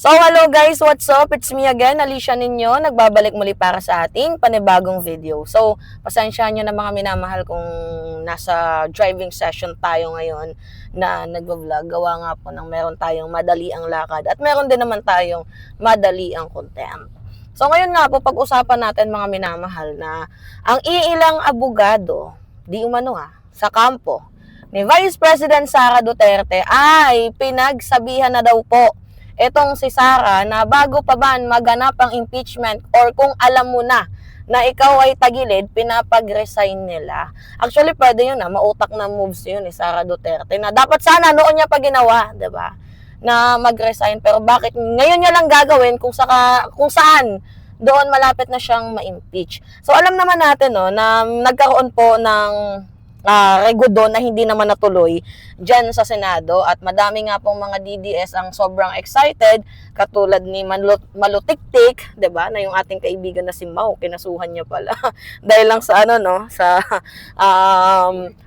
So hello guys, what's up? It's me again, Alicia ninyo, nagbabalik muli para sa ating panibagong video. So, pasensya nyo na mga minamahal kung nasa driving session tayo ngayon na nagvo-vlog. Gawa nga po ng meron tayong madali ang lakad at meron din naman tayong madali ang content. So ngayon nga po, pag-usapan natin mga minamahal na ang iilang abogado, di umano sa kampo ni Vice President Sara Duterte ay pinagsabihan na daw po etong si Sara na bago pa ba maganap ang impeachment or kung alam mo na ikaw ay tagilid, pinapag-resign nila. Actually, pwede yun mautak na moves yun ni Sara Duterte na dapat sana noon niya pa ginawa, 'di ba? Na mag-resign, pero bakit ngayon niya lang gagawin kung saan doon malapit na siyang ma-impeach. So alam naman natin na nagkaroon po ng regudo na hindi naman natuloy dyan sa Senado at madami nga pong mga DDS ang sobrang excited, katulad ni Malutiktik, 'di ba? Na yung ating kaibigan na si Mau, kinasuhan niya pala dahil lang sa sa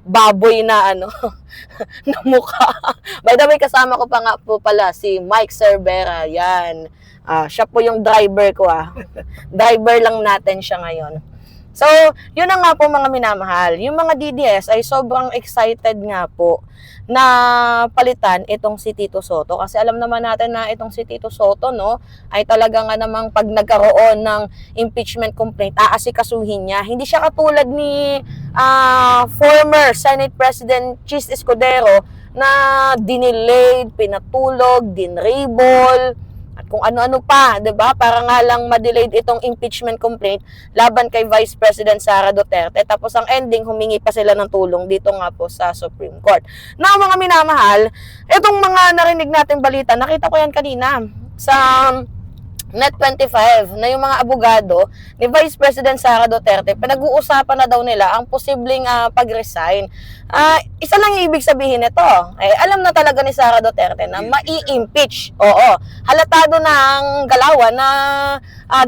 baboy na na mukha. By the way, kasama ko pa nga po pala si Mike Cervera. Yan. Siya po yung driver ko Driver lang natin siya ngayon. So, yun na nga po mga minamahal. Yung mga DDS ay sobrang excited nga po na palitan itong si Tito Sotto. Kasi alam naman natin na itong si Tito Sotto, ay talaga nga namang pag nagkaroon ng impeachment complaint, aasikasuhin niya. Hindi siya katulad ni former Senate President Chis Escudero na dinilayed, pinatulog, dinrable, at kung ano-ano pa, 'di ba? Para nga lang ma-delayed itong impeachment complaint laban kay Vice President Sara Duterte. Tapos ang ending, humingi pa sila ng tulong dito nga po sa Supreme Court. Now, mga minamahal, itong mga narinig nating balita, nakita ko yan kanina sa Net25 na yung mga abogado ni Vice President Sara Duterte, pinag-uusapan na daw nila ang posibleng pag-resign. Isa lang yung ibig sabihin nito. Alam na talaga ni Sara Duterte na mai-impeach. Oo. Halatado na ang galawan na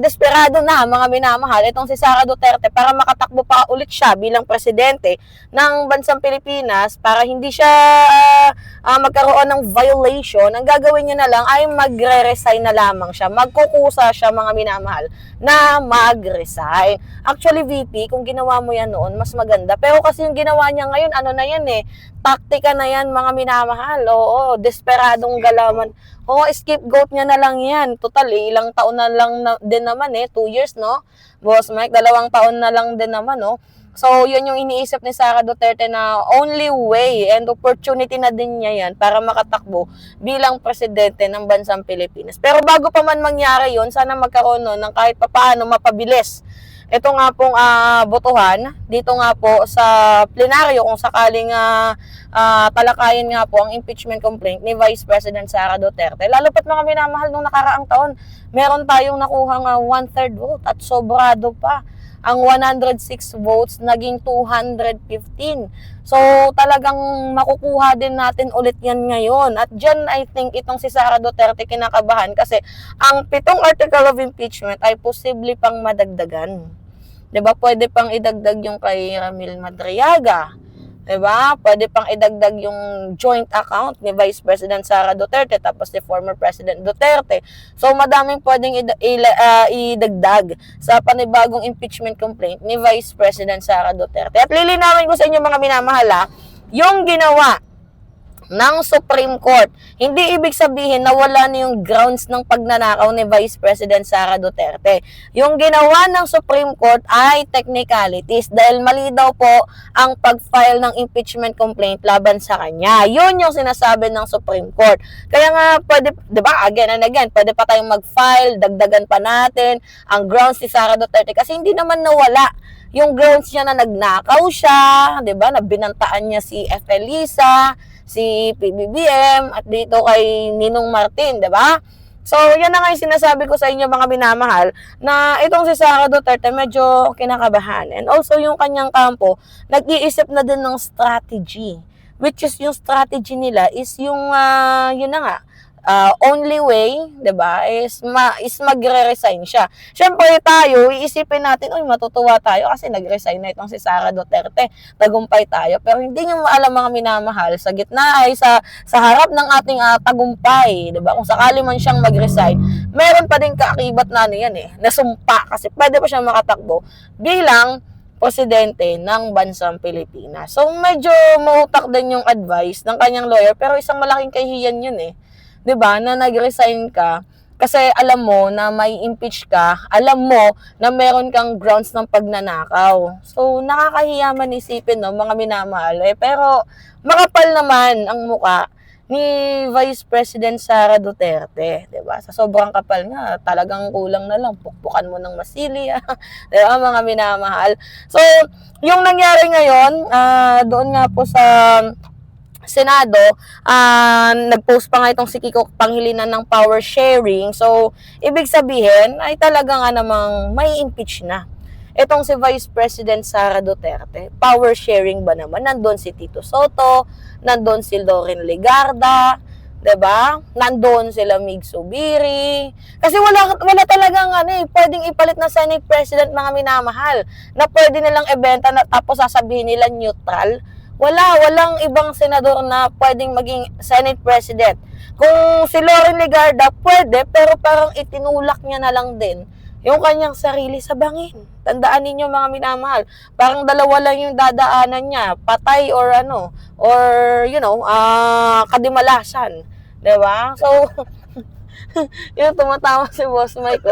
desperado na mga minamahal itong si Sara Duterte para makatakbo pa ulit siya bilang presidente ng bansang Pilipinas para hindi siya magkaroon ng violation. Ang gagawin niya na lang ay magre-resign na lamang siya. Magkukusa siya mga minamahal na mag-resign. Actually, VP, kung ginawa mo yan noon, mas maganda. Pero kasi yung ginawa niya ngayon, na yan taktika na yan mga minamahal. Oo, desperadong galawan. Oo, scapegoat niya na lang yan. Total, ilang taon na lang din naman 2 years, no? Boss Mike, 2 taon na lang din naman, no? So, yun yung iniisip ni Sara Duterte na only way and opportunity na din niya yan para makatakbo bilang presidente ng bansang Pilipinas. Pero bago pa man mangyari yun, sana magkaroon ng kahit papaano mapabilis ito nga pong botohan dito nga po sa plenaryo kung sakaling talakayin nga po ang impeachment complaint ni Vice President Sara Duterte. Lalo pat mga minamahal, nung nakaraang taon, meron tayong nakuhang 1/3 vote at sobrado pa. Ang 106 votes naging 215. So talagang makukuha din natin ulit yan ngayon. At dyan I think itong si Sara Duterte kinakabahan kasi ang 7 article of impeachment ay posible pang madagdagan. 'Di ba? Pwede pang idagdag yung kay Ramil Madriaga. 'Di ba? Pwede pang idagdag yung joint account ni Vice President Sara Duterte tapos ni former President Duterte. So madaming pwedeng idagdag sa panibagong impeachment complaint ni Vice President Sara Duterte. At lilinawin ko sa inyo mga minamahal, yung ginawa ng Supreme Court, hindi ibig sabihin na wala na yung grounds ng pagnanakaw ni Vice President Sara Duterte. Yung ginawa ng Supreme Court ay technicalities dahil mali daw po ang pag-file ng impeachment complaint laban sa kanya. Yun yung sinasabi ng Supreme Court. Kaya nga pwede, 'di ba? Again and again, pwede pa tayong mag-file, dagdagan pa natin ang grounds ni Sara Duterte kasi hindi naman nawala yung grounds niya na nagnakaw siya, 'di ba? Na binantaan niya si F. Elisa, si PBBM, at dito kay Ninong Martin, 'di ba? So, yan na nga yung sinasabi ko sa inyo mga minamahal, na itong si Sara Duterte medyo kinakabahan. And also yung kanyang kampo, nag-iisip na din ng strategy. Which is yung strategy nila is yung, yun na nga, only way, 'di ba, is magre-resign siya. Syempre tayo, iisipin natin, uy, matutuwa tayo kasi nag-resign na itong si Sara Duterte. Tagumpay tayo. Pero hindi niyo alam, mga minamahal, sa gitna ay sa harap ng ating tagumpay, 'di ba? Kung sakali man siyang mag-resign, meron pa din kaakibat na yan nasumpa kasi pwede pa siyang makatakbo bilang presidente ng bansang Pilipinas. So, medyo mahutak din yung advice ng kanyang lawyer, pero isang malaking kahihiyan yun 'di ba, na nag-resign ka kasi alam mo na may impeach ka, alam mo na meron kang grounds ng pagnanakaw. So, nakakahiya man isipin, no, mga minamahal. Pero makapal naman ang muka ni Vice President Sara Duterte, 'di ba? Sa sobrang kapal nga, talagang kulang na lang pukpukan mo ng masilya, 'di ba, mga minamahal. So, yung nangyari ngayon, doon nga po sa Senado, nag-post pa nga itong si Kiko Pangilinan ng power sharing. So, ibig sabihin ay talaga nga namang may impeach na itong si Vice President Sara Duterte. Power sharing ba naman? Nandun si Tito Soto, nandun si Loren Legarda, 'di ba? Nandun sila Mig Zubiri. Kasi wala talagang pwedeng ipalit na Senate President, mga minamahal, na pwede nilang ibenta na tapos sasabihin nila neutral. Walang ibang senador na pwedeng maging Senate President. Kung si Loren Legarda pwede, pero parang itinulak niya na lang din yung kanyang sarili sa bangin. Tandaan ninyo, mga minamahal, parang dalawa lang yung dadaanan niya, patay or kadimalasan. 'Di ba? So, yung tumatawa si Boss Mike,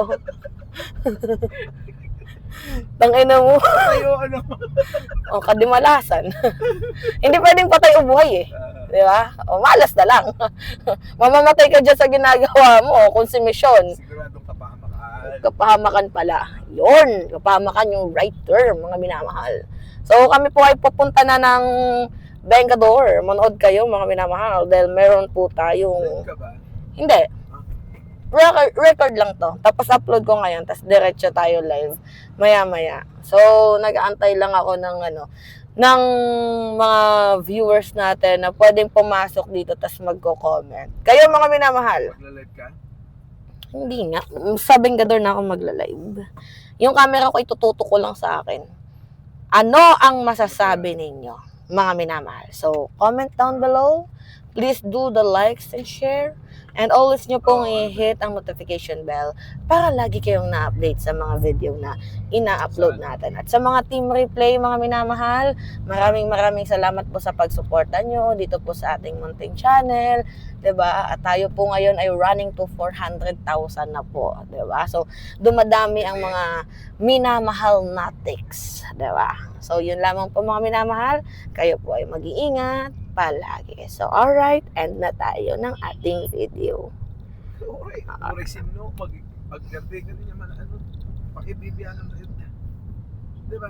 tangina mo. Kadimalasan. Hindi pwedeng patay o buhay 'di ba? Malas na lang. Mamamatay ka dyan sa ginagawa mo, konsumisyon. Siguradong kapahamakan. Kapahamakan pala. Yun, kapahamakan yung right term, mga minamahal. So, kami po ay pupunta na ng Bengador. Manood kayo, mga minamahal, dahil meron po tayong... Ka ba? Hindi. Record lang to. Tapos upload ko ngayon, tapos diretso tayo live maya-maya. So, nag-aantay lang ako ng mga viewers natin na pwedeng pumasok dito tapos magko-comment. Kayo, mga minamahal. Magla-live ka? Hindi nga. Sa Bengador na ako magla-live. Yung camera ko itututok ko lang sa akin. Ano ang masasabi ninyo, mga minamahal? So, comment down below. Please do the likes and share. And always nyo pong i-hit ang notification bell para lagi kayong na-update sa mga video na ina-upload natin. At sa mga team replay, mga minamahal, maraming salamat po sa pagsuporta nyo dito po sa ating munting channel, 'di ba? At tayo po ngayon ay running to 400,000 na po, 'di ba? So, dumadami ang mga minamahal natics, 'di ba? So, yun lamang po, mga minamahal. Kayo po ay mag-iingat palagi. So, alright, end na tayo ng ating video. Oray sino, pag-garte ka niya man, pakibibiyanan na yun. Diba?